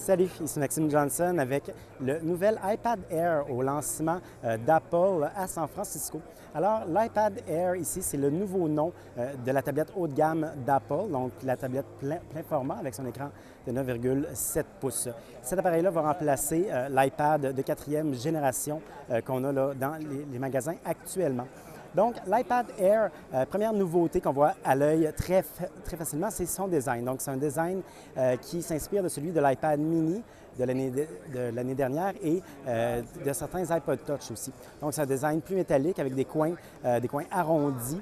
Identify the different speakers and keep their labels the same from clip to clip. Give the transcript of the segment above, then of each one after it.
Speaker 1: Salut, ici Maxime Johnson avec le nouvel iPad Air au lancement d'Apple à San Francisco. Alors, l'iPad Air ici, c'est le nouveau nom de la tablette haut de gamme d'Apple, donc la tablette plein format avec son écran de 9,7 pouces. Cet appareil-là va remplacer l'iPad de quatrième génération qu'on a là, dans les magasins actuellement. Donc, l'iPad Air, première nouveauté qu'on voit à l'œil très facilement, c'est son design. Donc, c'est un design qui s'inspire de celui de l'iPad mini de l'année dernière et de certains iPod Touch aussi. Donc, c'est un design plus métallique avec des coins arrondis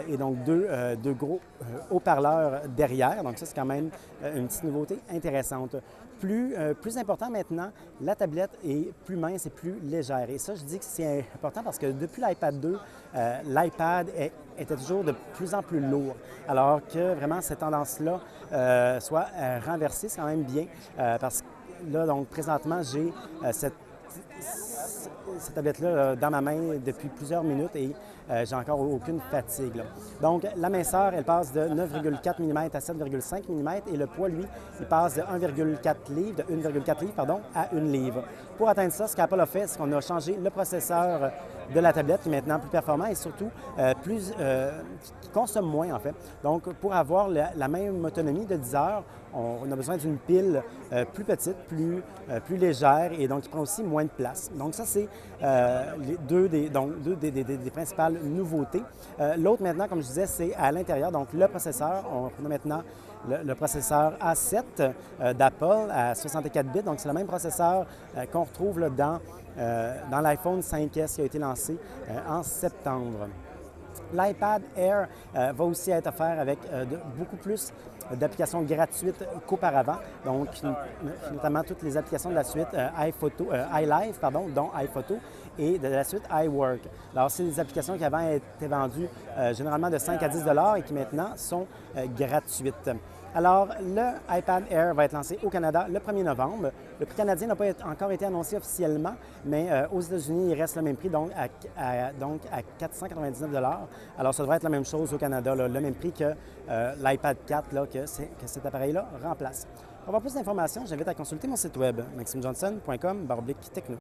Speaker 1: et donc deux gros haut-parleurs derrière. Donc, ça, c'est quand même une petite nouveauté intéressante. Plus important maintenant, la tablette est plus mince et plus légère. Et ça, je dis que c'est important parce que depuis l'iPad 2, l'iPad était toujours de plus en plus lourd. Alors que vraiment cette tendance-là soit renversée, c'est quand même bien parce que là, donc présentement, j'ai cette tablette-là dans ma main depuis plusieurs minutes et j'ai encore aucune fatigue, là. Donc, la minceur, elle passe de 9,4 mm à 7,5 mm et le poids, lui, il passe de 1,4 livre, à 1 livre. Pour atteindre ça, ce qu'Apple a fait, c'est qu'on a changé le processeur de la tablette qui est maintenant plus performant et surtout qui consomme moins, en fait. Donc, pour avoir la même autonomie de 10 heures, on a besoin d'une pile plus petite, plus légère et donc qui prend aussi moins de place. Donc, ça, c'est deux des principales nouveautés. L'autre, maintenant, comme je disais, c'est à l'intérieur. Donc, le processeur, on a maintenant le processeur A7 d'Apple à 64 bits. Donc, c'est le même processeur qu'on retrouve là, dans l'iPhone 5S qui a été lancé en septembre. L'iPad Air va aussi être offert avec beaucoup plus d'applications gratuites qu'auparavant, donc notamment toutes les applications de la suite iLife, dont iPhoto, et de la suite iWork. Alors, c'est des applications qui avant étaient vendues généralement de 5 à 10 et qui maintenant sont gratuites. Alors, le iPad Air va être lancé au Canada le 1er novembre. Le prix canadien n'a pas encore été annoncé officiellement, mais aux États-Unis, il reste le même prix, donc à 499 $. Alors, ça devrait être la même chose au Canada, là, le même prix que l'iPad 4 là, que cet appareil-là remplace. Pour avoir plus d'informations, j'invite à consulter mon site web, maximjohnson.com/techno.